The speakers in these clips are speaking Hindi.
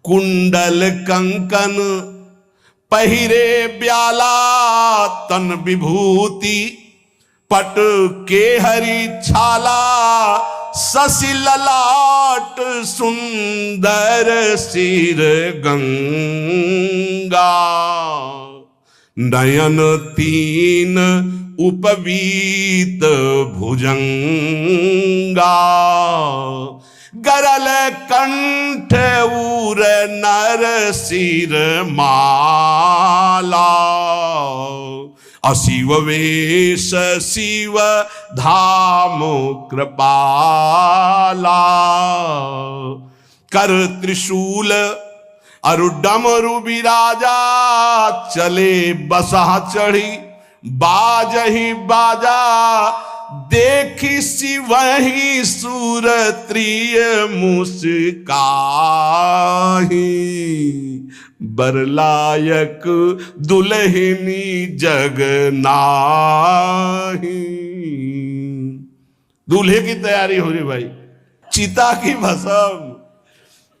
कुंडल कंकन पहिरे ब्याला तन विभूति पट के हरि छाला शशि ललाट सुंदर सिर गंगा नयन तीन उपवीत भुजंगा गरल कंठ उर नर सिर माला अशिव वेश शिव धाम कृपाला कर त्रिशूल अरुडमरु विराजा चले बसहा चढ़ी बाजही बाजा देखी शिवही सूरत्रिय मुस्काही बरलायक दुल्हनी जगनाही। दूल्हे की तैयारी हो रही भाई, चिता की भस्म,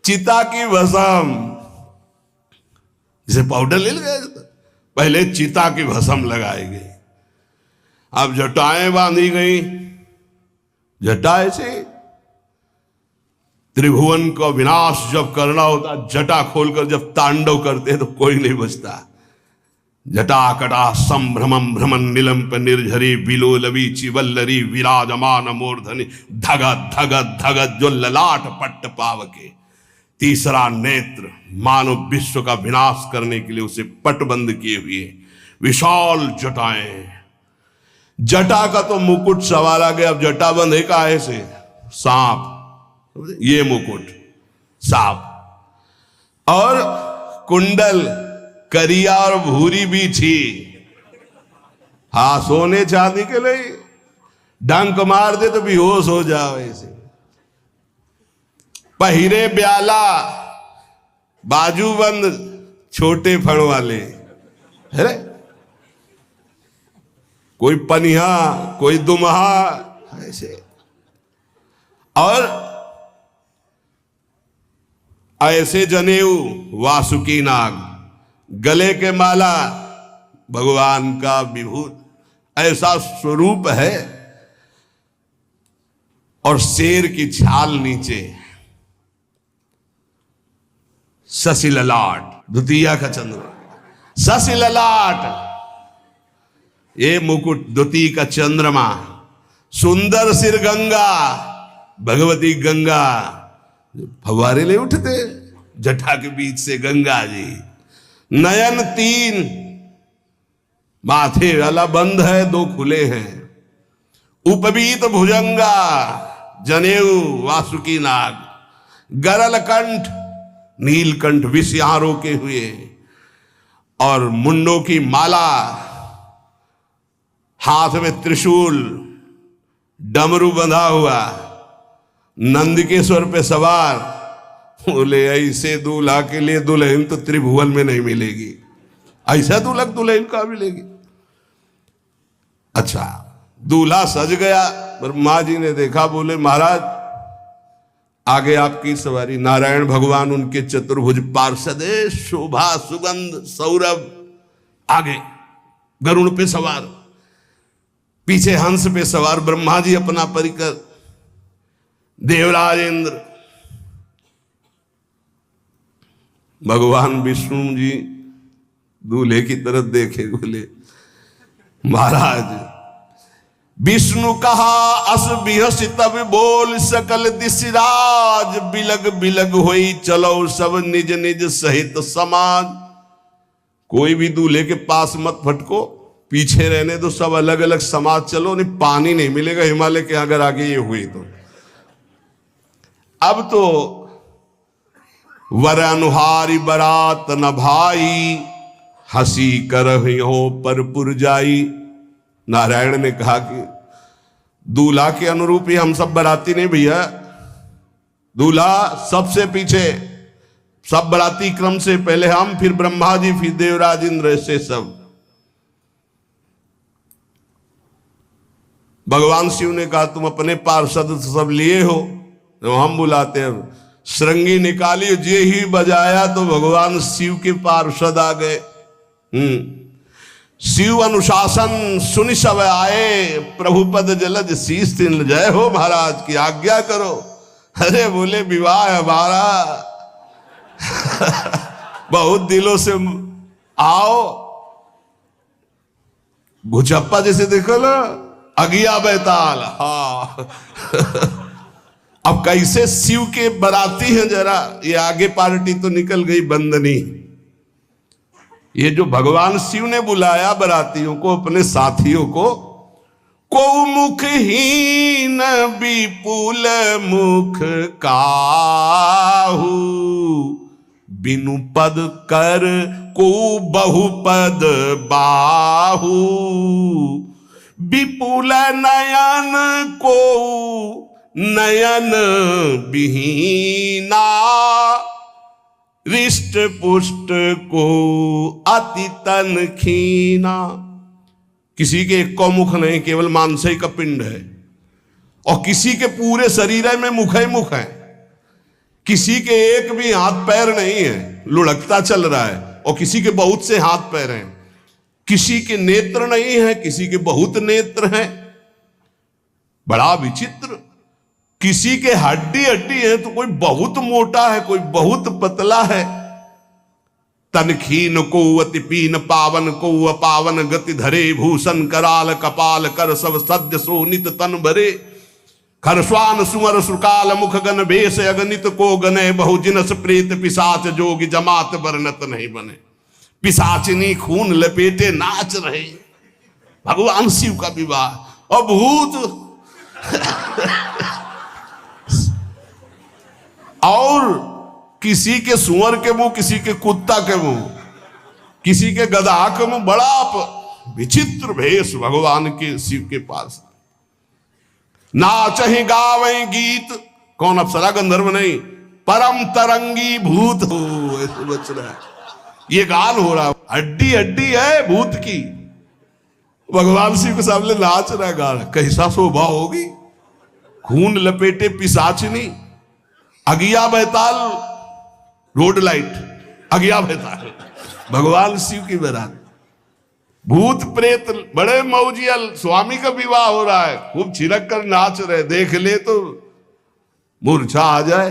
चिता की भस्म, जैसे पाउडर ले गए पहले चिता की भस्म लगाई गई, अब जटाएं बांधी गई, जटाएं से त्रिभुवन का विनाश जब करना होता जटा खोलकर जब तांडव करते तो कोई नहीं बचता। जटा कटा संभ्रमम भ्रमण निलंप निर्झरी बिलोलवी चिवल्लरी विराजमान मूर्धनि धगत धगत धगत जो ललाट पट्ट पावके। तीसरा नेत्र मानव विश्व का विनाश करने के लिए उसे पटबंद किए हुए विशाल जटाएं। जटा का तो मुकुट सवाल आ गया, अब जटा बंध है का ऐसे सांप, ये मुकुट सांप और कुंडल करिया और भूरी भी थी। हाँ सोने चांदी के लिए डंक मार दे तो बेहोश हो जाओ ऐसे। पहिरे ब्याला बाजूबंद छोटे फण वाले है, कोई पनिहा कोई दुमहा ऐसे, और ऐसे जनेऊ वासुकी नाग, गले के माला भगवान का विभूत, ऐसा स्वरूप है, और शेर की छाल नीचे, शशि ललाट द्वितीया का चंद्र, शशि ललाट ये मुकुट द्वितीय का चंद्रमा, सुंदर सिर गंगा, भगवती गंगा फवारे ले उठते जटा के बीच से गंगा जी। नयन तीन, माथे वाला बंद है दो खुले हैं, उपवीत भुजंगा जनेऊ वासुकी नाग, गरल कंठ नीलकंठ विष यहां रोके हुए, और मुंडों की माला, हाथ में त्रिशूल, डमरू बंधा हुआ, नंदिकेश्वर पे सवार। बोले ऐसे दूल्हा के लिए दुल्हन तो त्रिभुवन में नहीं मिलेगी, ऐसा दूल्हा दुल्हन का मिलेगी। अच्छा दूल्हा सज गया, ब्रह्मा जी ने देखा, बोले महाराज आगे आपकी सवारी। नारायण भगवान उनके चतुर्भुज पार्षद, शोभा सुगंध सौरभ, आगे गरुड़ पे सवार, पीछे हंस पे सवार ब्रह्मा जी अपना परिकर, देवराज इंद्र, भगवान विष्णु जी दूल्हे की तरफ देखे, बोले महाराज विष्णु कहा अस बिहस तब बोल सकल दिशराज, बिलग बिलग होई चलो सब निज निज सहित समाज। कोई भी दूल्हे के पास मत फटको, पीछे रहने दो, सब अलग अलग समाज चलो, नहीं पानी नहीं मिलेगा हिमालय के अगर आगे ये हुई तो। अब तो वर अनुहारी बरात न भाई, हंसी करहियो पर पुरजाई। नारायण ने कहा कि दूल्हा के अनुरूप ही हम सब बराती नहीं भैया, दूल्हा सबसे पीछे, सब बराती क्रम से पहले हम, फिर ब्रह्मा जी, फिर देवराज इंद्र, ऐसे सब। भगवान शिव ने कहा तुम अपने पार्षद सब लिए हो, तो हम बुलाते हैं श्रृंगी निकाली, जे ही बजाया तो भगवान शिव के पार्षद आ गए। शिव अनुशासन सुनि सब आए, प्रभुपद जलद शीस तिन, जय हो महाराज की आज्ञा करो। अरे बोले विवाह हमारा बहुत दिलों से आओ। घुचप्पा जैसे देखो ना, अगिया बैताल। हाँ अब कैसे शिव के बराती हैं, जरा ये आगे पार्टी तो निकल गई बंदनी। ये जो भगवान शिव ने बुलाया बरातियों को, अपने साथियों को मुखहीन विपुल मुख काहू, बिनु पद कर को बहुपद बाहू, विपुल नयन को नयन विहीना, रिष्ट पुष्ट को अति तन खीना। किसी के एक को मुख नहीं, केवल मांस का पिंड है, और किसी के पूरे शरीर में मुख ही मुख है। किसी के एक भी हाथ पैर नहीं है, लुढ़कता चल रहा है, और किसी के बहुत से हाथ पैर हैं। किसी के नेत्र नहीं है, किसी के बहुत नेत्र हैं। बड़ा विचित्र। किसी के हड्डी हड्डी है तो कोई बहुत मोटा है, कोई बहुत पतला है। तनखीन को अति पीन, पावन को अपावन, गति धरे भूषण कराल, कपाल कर सब सद्य सोनित तन भरे। खरस्वान सुमर सुकाल, मुख गन भेष अगणित को गने, बहु जिनस प्रेत पिशाच जोगी, जमात वर्णत नहीं बने। पिशाचिनी खून लपेटे नाच रहे, भगवान शिव का विवाह। और भूत और किसी के सुअर के मुंह, किसी के कुत्ता के मुंह, किसी के गधा के मुंह। बड़ा विचित्र भेष भगवान के शिव के पास। नाचहि गावै गीत, कौन अप्सरा गंधर्व नहीं, परम तरंगी भूत हो, ऐसे बच रहा है। ये गान हो रहा है, हड्डी हड्डी है भूत की। भगवान शिव के सामने नाच रहा है, गा रहा है। कैसा शोभा होगी, खून लपेटे पिशाचिनी, अगिया बैताल, रोड लाइट, अगिया बैताल, भगवान शिव की बारात। भूत प्रेत बड़े मौजियल, स्वामी का विवाह हो रहा है, खूब छिड़क कर नाच रहे, देख ले तो मूर्छा आ जाए।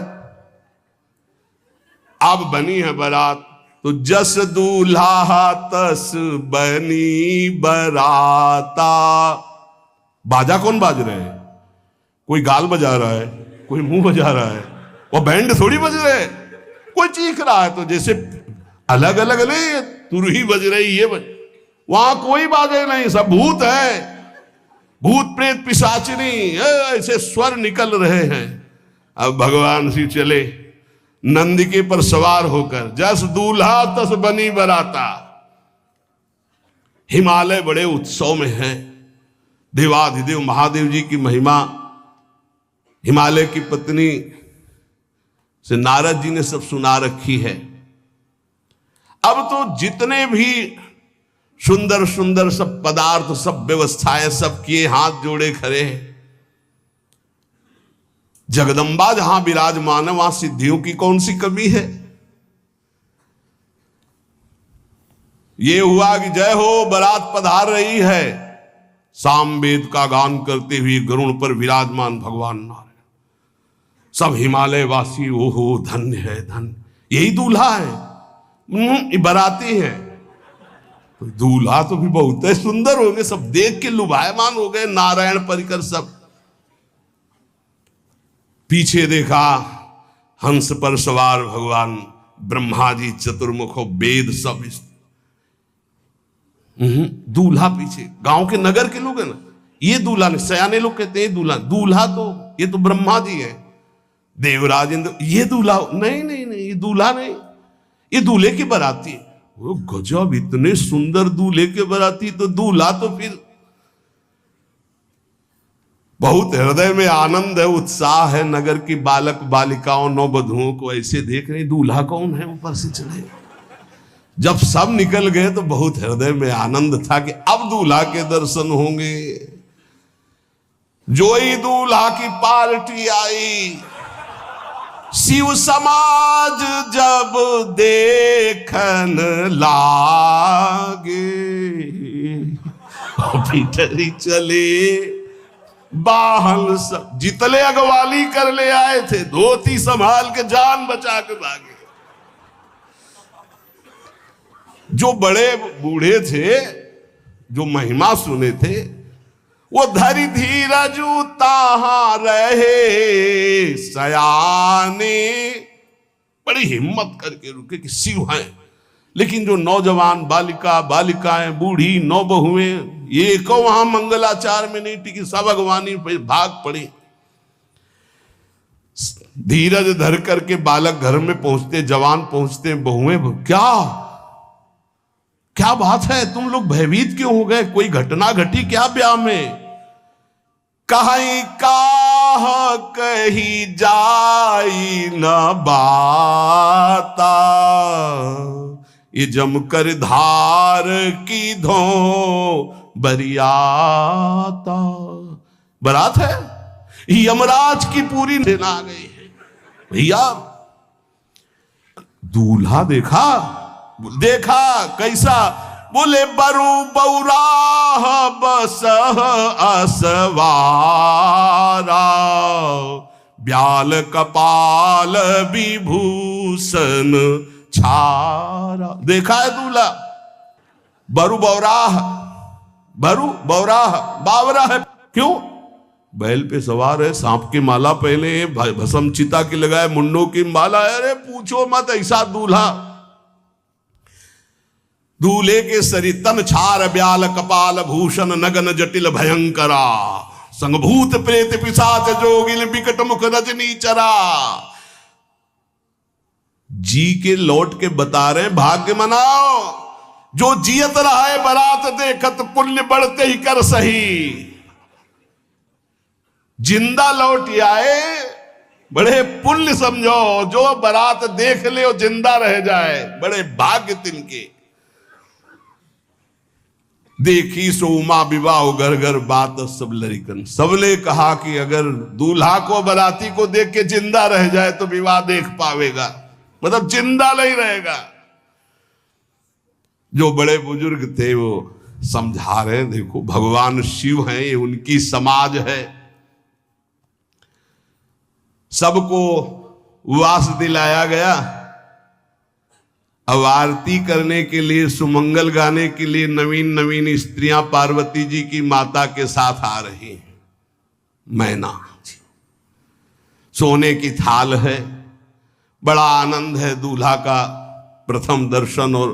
अब बनी है बारात, तो जस दूल्हा तस बनी बराता। बाजा कौन बाज रहे हैं? कोई गाल बजा रहा है, कोई मुंह बजा रहा है, और बैंड थोड़ी बज रहे। कोई चीख रहा है, तो जैसे अलग अलग नहीं, तुरही बज रही, ये बज। वहां कोई बाजे नहीं, सब भूत है, भूत प्रेत पिशाचिनी, ऐसे स्वर निकल रहे हैं। अब भगवान शिव चले नंदिके पर सवार होकर, जस दूल्हा तस बनी बराता। हिमालय बड़े उत्सव में है। देवाधिदेव महादेव जी की महिमा हिमालय की पत्नी से नारद जी ने सब सुना रखी है। अब तो जितने भी सुंदर सुंदर सब पदार्थ, सब व्यवस्थाएं, सब किए, हाथ जोड़े खड़े हैं। जगदम्बा जहां विराजमान है, वहां सिद्धियों की कौन सी कमी है। ये हुआ कि जय हो बारात पधार रही है, सामवेद का गान करते हुए गरुड़ पर विराजमान भगवान नारायण। सब हिमालय वासी ओहो धन्य है, धन्य। यही दूल्हा है, बाराती है। तो दूल्हा तो भी बहुत सुंदर हो गए, सब देख के लुभायमान हो गए। नारायण परिकर सब। पीछे देखा हंस पर सवार भगवान ब्रह्मा जी चतुर्मुख, वेद सब। दूल्हा पीछे, गांव के नगर के लोग है ना, ये दूल्हा नहीं, सयाने लोग कहते हैं दूल्हा। दूल्हा तो ये तो ब्रह्मा जी है, देवराज इंद्र। ये दूल्हा नहीं, नहीं नहीं, ये दूल्हा नहीं, ये दूल्हे की बाराती है। वो गजब, इतने सुंदर दूल्हे के बाराती। तो दूल्हा तो फिर बहुत हृदय में आनंद है, उत्साह है। नगर की बालक बालिकाओं, नववधुओं को ऐसे देख रहे, दूल्हा कौन है ऊपर से चढ़े। जब सब निकल गए तो बहुत हृदय में आनंद था कि अब दूल्हा के दर्शन होंगे। जोई दूल्हा की पार्टी आई, शिव समाज जब देखन लागे, भीतरी चले बाहन सब, जितले अगवाली कर ले आए थे धोती संभाल के जान बचा के भागे। जो बड़े बूढ़े थे, जो महिमा सुने थे, वो धरि धीरज ताहां रहे सयाने, बड़ी हिम्मत करके रुके कि शिव हैं। लेकिन जो नौजवान बालिकाएं, बूढ़ी नौबहुएं, ये को वहां मंगलाचार में नहीं टिकी, सब अगवानी पे भाग पड़ी। धीरज धर करके बालक घर में पहुंचते, जवान पहुंचते, बहुएं, क्या बात है, तुम लोग भयभीत क्यों हो गए, कोई घटना घटी क्या ब्याह में? कहीं काह कही जाई न बाता, ये जमकर धार की धो बरियाता। बारात है, यमराज की पूरी सेना आ गई है। भैया दूल्हा देखा कैसा? बोले बरु बौराह बसह असवारा, ब्याल कपाल विभूषण छारा। देखा है दूल्हा? बरु बौराह, बावरा है। क्यों? बैल पे सवार है, सांप की माला पहने, भस्म चिता की लगाए, मुंडों की माला। अरे पूछो मत, ऐसा दूल्हा। दूल्हे के सरितन छार, ब्याल कपाल भूषण, नगन जटिल भयंकरा, संगभूत प्रेत पिशाच जोगिल, बिकट मुख रजनी चरा। जी के लौट के बता रहे, भाग्य मनाओ, जो जियत रहा है बारात देखत, पुण्य बढ़ते ही कर सही। जिंदा लौट आए, बड़े पुण्य समझो, जो बारात देख ले और जिंदा रह जाए, बड़े भाग्य तिनके। देखी सो उमा विवाह घर घर बात सब लरिकन। सबने कहा कि अगर दूल्हा को बाराती को देख के जिंदा रह जाए तो विवाह देख पावेगा, मतलब जिंदा नहीं रहेगा। जो बड़े बुजुर्ग थे वो समझा रहे, देखो भगवान शिव हैं, ये उनकी समाज है। सबको वास दिलाया गया। अब आरती करने के लिए, सुमंगल गाने के लिए नवीन नवीन स्त्रियां पार्वती जी की माता के साथ आ रही हैं। मैना सोने की थाल है, बड़ा आनंद है दूल्हा का प्रथम दर्शन। और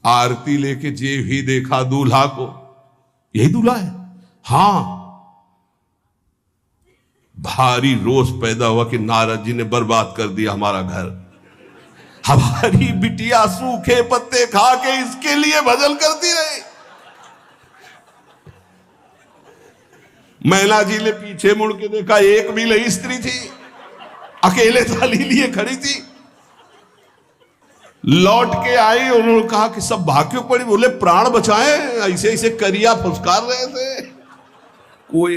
आरती लेके जे भी देखा दूल्हा को, यही दूल्हा है। हां, भारी रोष पैदा हुआ कि नारद जी ने बर्बाद कर दिया हमारा घर। हमारी बिटिया सूखे पत्ते खा के इसके लिए भजन करती रही। मैना जी ने पीछे मुड़ के देखा, एक भी नहीं स्त्री थी, अकेले थाली लिए खड़ी थी। लौट के आई, उन्होंने कहा कि सब भाग क्यों पड़ी? बोले प्राण बचाए, ऐसे ऐसे करिया फुसकार रहे थे। कोई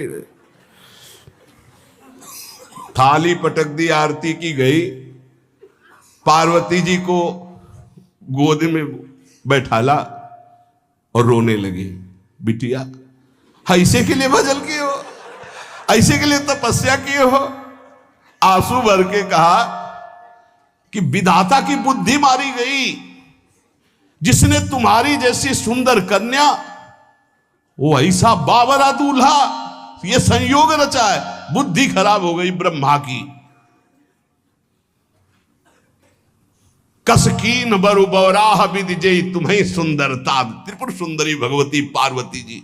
थाली पटक दी, आरती की गई। पार्वती जी को गोद में बैठाला और रोने लगी। बिटिया ऐसे के लिए भजन किए हो, ऐसे के लिए तपस्या किए हो? आंसू भर के कहा कि विधाता की बुद्धि मारी गई, जिसने तुम्हारी जैसी सुंदर कन्या, वो ऐसा बावरा दूल्हा, ये संयोग रचा है। बुद्धि खराब हो गई ब्रह्मा की। कसकीन बरु बौराह विधि जय तुम्हें सुंदरता, त्रिपुर सुंदरी भगवती पार्वती जी।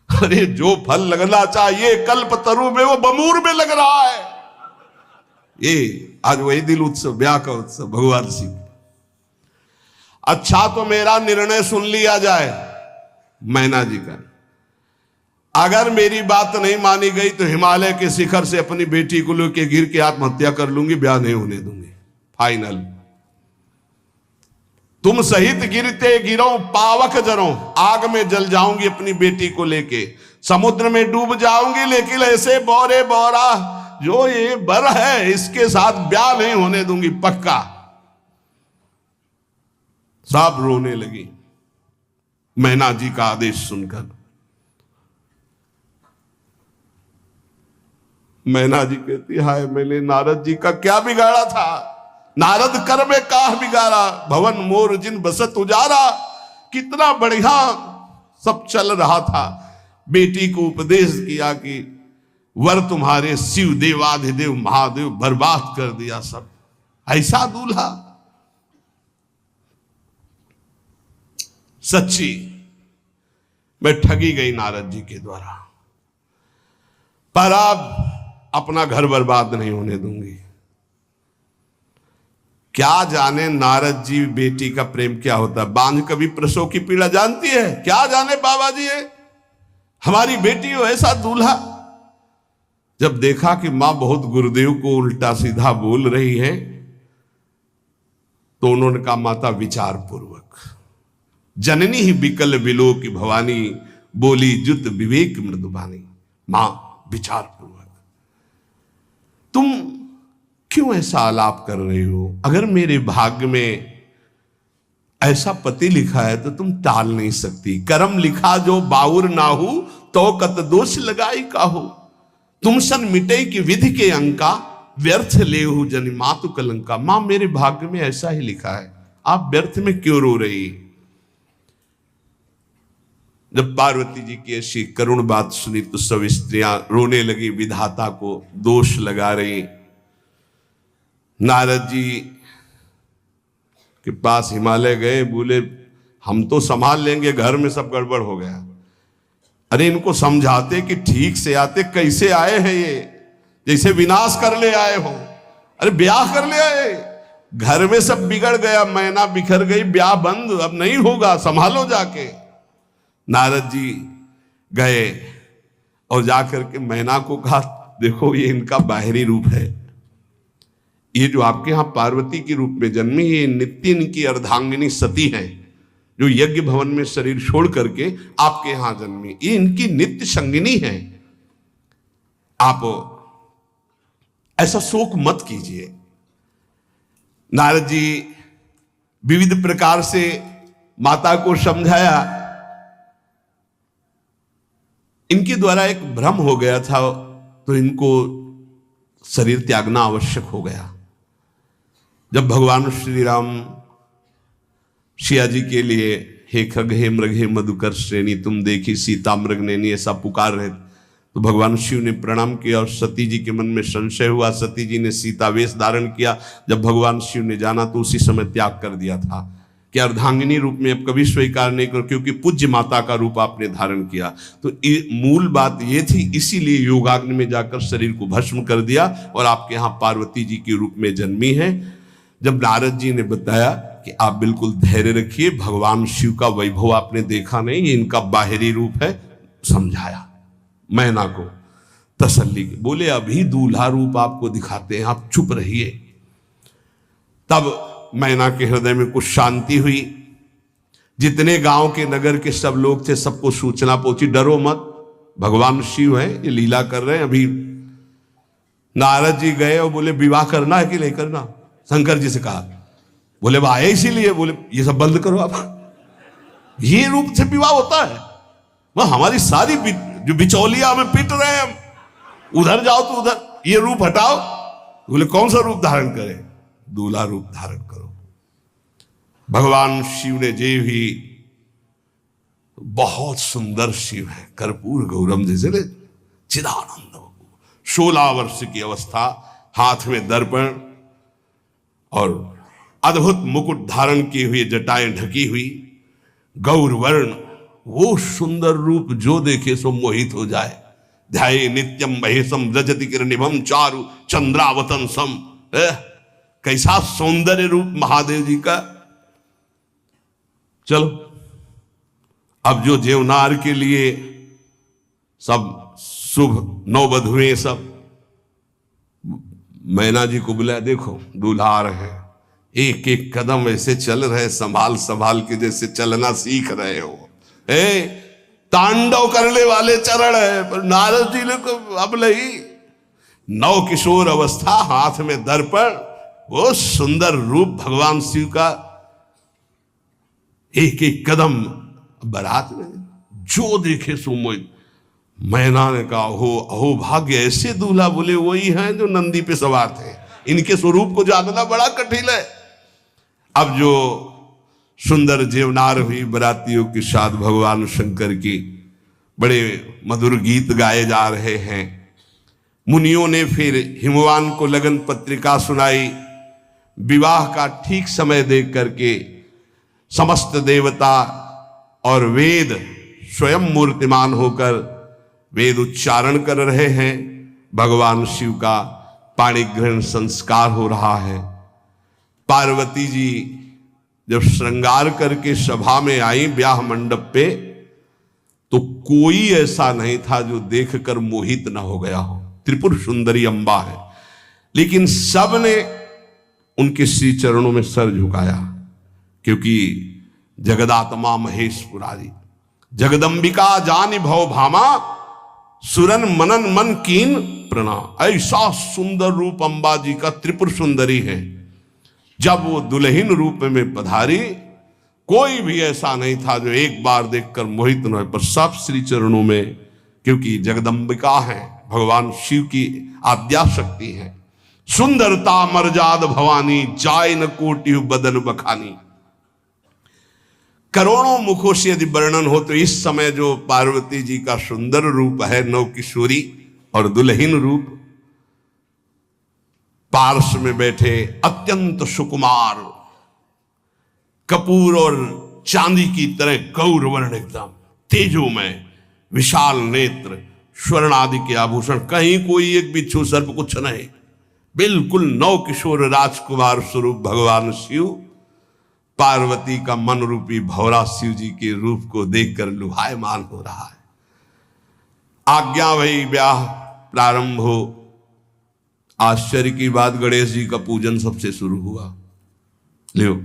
अरे जो फल लगना चाहिए कल्प तरु में, वो बमूर में लग रहा है। ये आज वही दिल उत्सव, ब्याह का उत्सव भगवान शिव। अच्छा तो मेरा निर्णय सुन लिया जाए मैना जी का। अगर मेरी बात नहीं मानी गई तो हिमालय के शिखर से अपनी बेटी को लेकर गिर के आत्महत्या कर लूंगी, ब्याह नहीं होने दूंगी। फाइनल। तुम सहित गिरते गिरो पावक जरो, आग में जल जाऊंगी अपनी बेटी को लेके, समुद्र में डूब जाऊंगी, लेकिन ऐसे बोरे बोरा जो ये बर है इसके साथ ब्याह नहीं होने दूंगी पक्का। सब रोने लगी मैना जी का आदेश सुनकर। मैना जी कहती हाय मैंने नारद जी का क्या बिगाड़ा था, नारद कर में काह बिगाड़ा, भवन मोर जिन बसत उजारा। कितना बढ़िया सब चल रहा था। बेटी को उपदेश किया कि वर तुम्हारे शिव देवाधिदेव महादेव बर्बाद कर दिया सब। ऐसा दूल्हा, सच्ची मैं ठगी गई नारद जी के द्वारा, पर अब अपना घर बर्बाद नहीं होने दूंगी। क्या जाने नारद जी बेटी का प्रेम क्या होता है। बांझ कभी प्रसव की पीड़ा जानती है, क्या जाने बाबा जी है हमारी बेटी हो ऐसा दूल्हा। जब देखा कि मां बहुत गुरुदेव को उल्टा सीधा बोल रही है तो उन्होंने कहा माता विचार पूर्वक। जननी ही बिकल बिलो की भवानी, बोली जुत विवेक मृदुबानी। मां विचार पूर्वक, तुम क्यों ऐसा आलाप कर रही हो। अगर मेरे भाग्य में ऐसा पति लिखा है तो तुम टाल नहीं सकती। कर्म लिखा जो बाउर नाहू, तो कत दोष लगाई काहू। तुम सन मिटे की विधि के अंका, व्यर्थ लेहू जनि मातु कलंका। मां मेरे भाग्य में ऐसा ही लिखा है, आप व्यर्थ में क्यों रो रही। जब पार्वती जी की ऐसी करुण बात सुनी तो सब स्त्रियां रोने लगी, विधाता को दोष लगा रही। नारद जी के पास हिमालय गए, बोले हम तो संभाल लेंगे, घर में सब गड़बड़ हो गया। अरे इनको समझाते कि ठीक से आते, कैसे आए हैं ये, जैसे विनाश कर ले आए हो। अरे ब्याह कर ले आए, घर में सब बिगड़ गया, मैना बिखर गई, ब्याह बंद, अब नहीं होगा, संभालो जाके। नारद जी गए और जाकर के मैना को कहा देखो ये इनका बाहरी रूप है, ये जो आपके यहां पार्वती के रूप में जन्मी, ये नित्य इनकी अर्धांगिनी सती है जो यज्ञ भवन में शरीर छोड़ करके आपके यहां जन्मी, ये इनकी नित्य संगिनी है। आप ऐसा शोक मत कीजिए। नारद जी विविध प्रकार से माता को समझाया। इनके द्वारा एक भ्रम हो गया था तो इनको शरीर त्यागना आवश्यक हो गया। जब भगवान श्री राम सिया जी के लिए हे खग हे मृग हे मधुकर श्रेणी तुम देखी सीता मृग नैनी ऐसा पुकार रहे तो भगवान शिव ने प्रणाम किया और सती जी के मन में संशय हुआ। सती जी ने सीता वेश धारण किया। जब भगवान शिव ने जाना तो उसी समय त्याग कर दिया था कि अर्धांगिनी रूप में अब कभी स्वीकार नहीं करो, क्योंकि पूज्य माता का रूप आपने धारण किया। तो मूल बात ये थी, इसीलिए योगाग्नि में जाकर शरीर को भस्म कर दिया और आपके यहाँ पार्वती जी के रूप में जन्मी है। जब नारद जी ने बताया कि आप बिल्कुल धैर्य रखिए, भगवान शिव का वैभव आपने देखा नहीं, ये इनका बाहरी रूप है, समझाया मैना को तसल्ली। बोले अभी दूल्हा रूप आपको दिखाते हैं, आप चुप रहिए। तब मैना के हृदय में कुछ शांति हुई। जितने गांव के नगर के सब लोग थे सबको सूचना पहुंची, डरो मत, भगवान शिव है, ये लीला कर रहे हैं। अभी नारद जी गए और बोले विवाह करना है कि नहीं करना। शंकर जी से कहा, बोले वह आए इसीलिए, बोले ये सब बंद करो आप, ये रूप से विवाह होता है। वह हमारी सारी जो बिचौलिया हमें पीट रहे हैं, हम उधर जाओ तो उधर, ये रूप हटाओ। बोले कौन सा रूप धारण करें। दूल्हा रूप धारण करो। भगवान शिव ने जे भी, बहुत सुंदर शिव है, कर्पूर गौरम जैसे चिदानंद, 16 वर्ष की अवस्था, हाथ में दर्पण और अद्भुत मुकुट धारण किए हुए, जटाएं ढकी हुई, गौर वर्ण, वो सुंदर रूप जो देखे सो मोहित हो जाए। ध्याये नित्यम महेशम रजति किरणिभम चारु चंद्रावतन सम। कैसा सौंदर्य रूप महादेव जी का। चलो अब जो जेवनार के लिए सब शुभ नौवधुएं सब मैना जी को बुलाया, देखो दूल्हा आ रहे हैं, एक एक कदम ऐसे चल रहे, संभाल संभाल के जैसे चलना सीख रहे हो। तांडव करने वाले चरण है, पर नारद जी ने को अब नहीं, नव किशोर अवस्था, हाथ में दर्पण, वो सुंदर रूप भगवान शिव का, एक एक कदम। बारात में जो देखे सो मोहित। मैना ने कहा हो अहो भाग्य, ऐसे दूल्हा बोले वही हैं जो नंदी पे सवार थे, इनके स्वरूप को जानना बड़ा कठिन है। अब जो सुंदर जीवनार हुई बरातियों के साथ भगवान शंकर की बड़े मधुर गीत गाए जा रहे हैं। मुनियों ने फिर हिमवान को लगन पत्रिका सुनाई। विवाह का ठीक समय देख करके समस्त देवता और वेद स्वयं मूर्तिमान होकर वेद उच्चारण कर रहे हैं। भगवान शिव का पाणी ग्रहण संस्कार हो रहा है। पार्वती जी जब श्रृंगार करके सभा में आई ब्याह मंडप पे, तो कोई ऐसा नहीं था जो देखकर मोहित न हो गया हो। त्रिपुर सुंदरी अंबा है, लेकिन सब ने उनके श्री चरणों में सर झुकाया, क्योंकि जगदात्मा महेश पुरारी, जगदंबिका जानि भव भामा, सुरन मनन मन कीन प्रणाम। ऐसा सुंदर रूप अंबा जी का त्रिपुर सुंदरी है। जब वो दुल्हन रूप में पधारी, कोई भी ऐसा नहीं था जो एक बार देखकर मोहित न हो, पर सब श्री चरणों में, क्योंकि जगदंबिका है, भगवान शिव की आद्या शक्ति है। सुंदरता मर्जाद भवानी, जाय न कोटि बदन बखानी। करोड़ों मुखों से यदि वर्णन हो तो इस समय जो पार्वती जी का सुंदर रूप है, नव किशोरी और दुल्हन रूप, पार्श्व में बैठे अत्यंत सुकुमार, कपूर और चांदी की तरह गौर वर्ण, एकदम तेजोमय, विशाल नेत्र, स्वर्ण आदि के आभूषण, कहीं कोई एक बिच्छू सर्प कुछ नहीं, बिल्कुल नव किशोर राजकुमार स्वरूप भगवान शिव। पार्वती का मन रूपी भौरा शिव जी के रूप को देखकर लुभायमान हो रहा है। आज्ञा भई, ब्याह प्रारंभ हो। आश्चर्य की बात, गणेश जी का पूजन सबसे शुरू हुआ। लियो,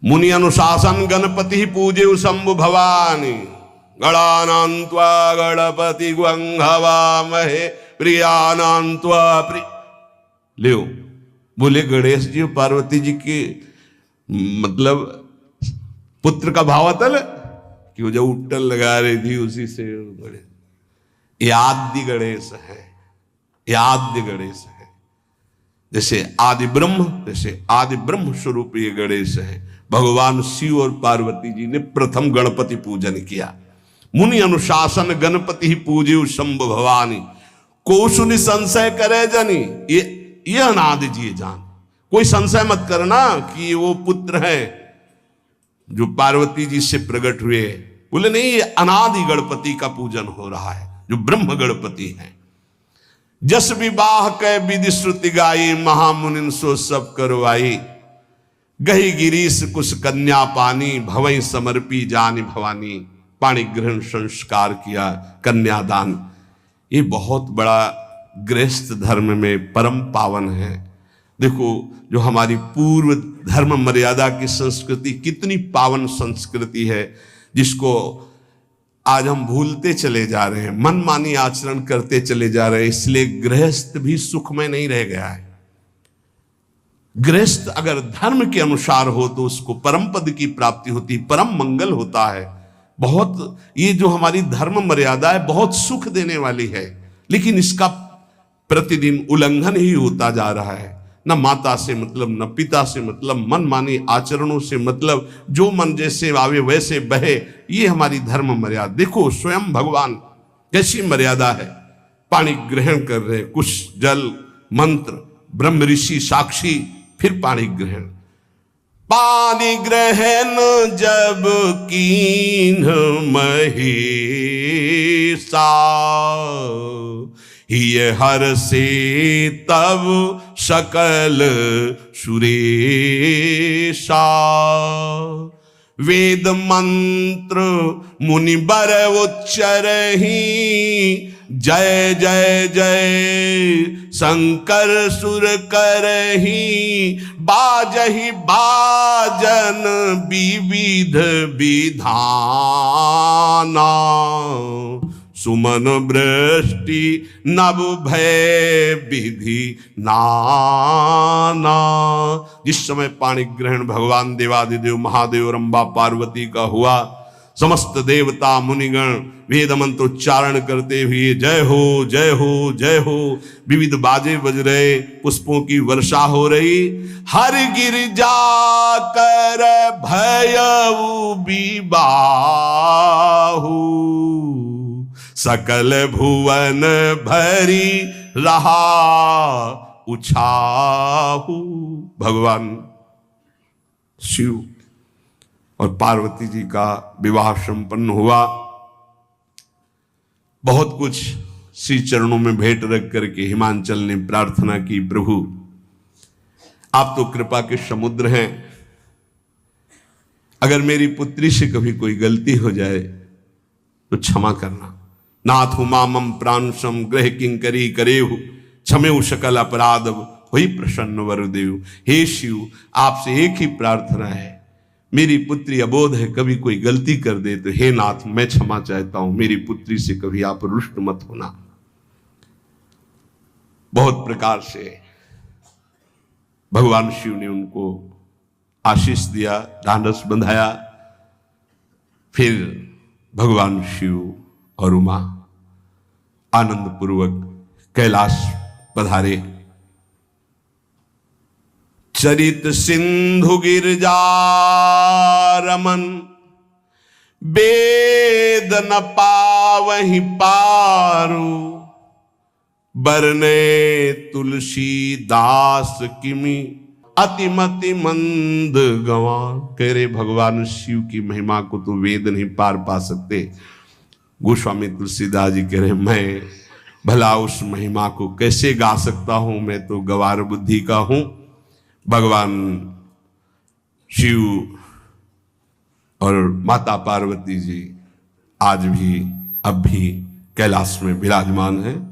मुनि अनुशासन गणपति पूजे शंभु भवानी, गणानान्त्वा गणपति ग्वंघवामहे प्रियानान्त्वा प्रिय। लियो, बोले गणेश जी और पार्वती जी के मतलब पुत्र का भावातल कि वो जो उट्टल लगा रही थी उसी से गणेश, ये आदि गणेश है, ये आद्य गणेश है। जैसे आदि ब्रह्म, जैसे आदि ब्रह्म स्वरूप ये गणेश है। भगवान शिव और पार्वती जी ने प्रथम गणपति पूजन किया। मुनि अनुशासन गणपति पूजे शंभु भवानी, कोसुनि संशय करे जनी। ये अनादि जी जान, कोई संशय मत करना कि वो पुत्र है जो पार्वती जी से प्रकट हुए। बोले नहीं, ये अनादि गणपति का पूजन हो रहा है, जो ब्रह्म गणपति हैं। जस विवाह कै विधि श्रुति गाई, महामुनिन सो सब करवाई। गही गिरीश कुश कन्या पानी, भवई समर्पी जानी भवानी। पाणी ग्रहण संस्कार किया, कन्यादान। ये बहुत बड़ा गृहस्थ धर्म में परम पावन है। देखो, जो हमारी पूर्व धर्म मर्यादा की संस्कृति कितनी पावन संस्कृति है, जिसको आज हम भूलते चले जा रहे हैं, मनमानी आचरण करते चले जा रहे हैं। इसलिए गृहस्थ भी सुखमय नहीं रह गया है। गृहस्थ अगर धर्म के अनुसार हो तो उसको परम पद की प्राप्ति होती, परम मंगल होता है। बहुत ये जो हमारी धर्म मर्यादा है बहुत सुख देने वाली है, लेकिन इसका प्रतिदिन उल्लंघन ही होता जा रहा है। न माता से मतलब, न पिता से मतलब, मनमानी आचरणों से मतलब, जो मन जैसे आवे वैसे बहे, ये हमारी धर्म मर्यादा। देखो स्वयं भगवान कैसी मर्यादा है, पानी ग्रहण कर रहे, कुछ जल मंत्र, ब्रह्म ऋषि साक्षी, फिर पानी ग्रहण। पानी ग्रहण जब कीन महेशा, ये हर से तब सकल सुरेशा। वेद मंत्र मुनि बर उच्चरहि, जय जय जय शंकर सुर करहि। बाजहि बाजन विविध विधाना, सुमन वृष्टि नभ भय विधि नाना। जिस समय पाणी ग्रहण भगवान देवादिदेव महादेव और अम्बा पार्वती का हुआ, समस्त देवता मुनिगण वेद मंत्रोच्चारण करते हुए जय हो जय हो जय हो, विविध बाजे बज रहे, पुष्पों की वर्षा हो रही। हर गिरजा कर भयउ विबाहु, सकल भुवन भरी रहा उछाहु। भगवान शिव और पार्वती जी का विवाह संपन्न हुआ। बहुत कुछ श्री चरणों में भेंट रख करके हिमांचल ने प्रार्थना की, प्रभु आप तो कृपा के समुद्र हैं, अगर मेरी पुत्री से कभी कोई गलती हो जाए तो क्षमा करना। नाथ मामम प्रांशम ग्रह किंकरी करेहु, क्षमेउ सकल अपराध हुई प्रसन्न वरुदेव। हे शिव, आपसे एक ही प्रार्थना है, मेरी पुत्री अबोध है, कभी कोई गलती कर दे तो हे नाथ मैं क्षमा चाहता हूं, मेरी पुत्री से कभी आप रुष्ट मत होना। बहुत प्रकार से भगवान शिव ने उनको आशीष दिया, ढांढस बंधाया। फिर भगवान शिव और उमा आनंद पूर्वक कैलाश पधारे। चरित सिंधु गिरजा रमन, वेद न पावहि पारु, बरने तुलसी दास किमि अतिमति मंद गंवार। कह रहे भगवान शिव की महिमा को तो वेद नहीं पार पा सकते। गोस्वामी तुलसीदास जी कह रहे मैं भला उस महिमा को कैसे गा सकता हूं, मैं तो गवार बुद्धि का हूं। भगवान शिव और माता पार्वती जी आज भी अब भी कैलाश में विराजमान हैं।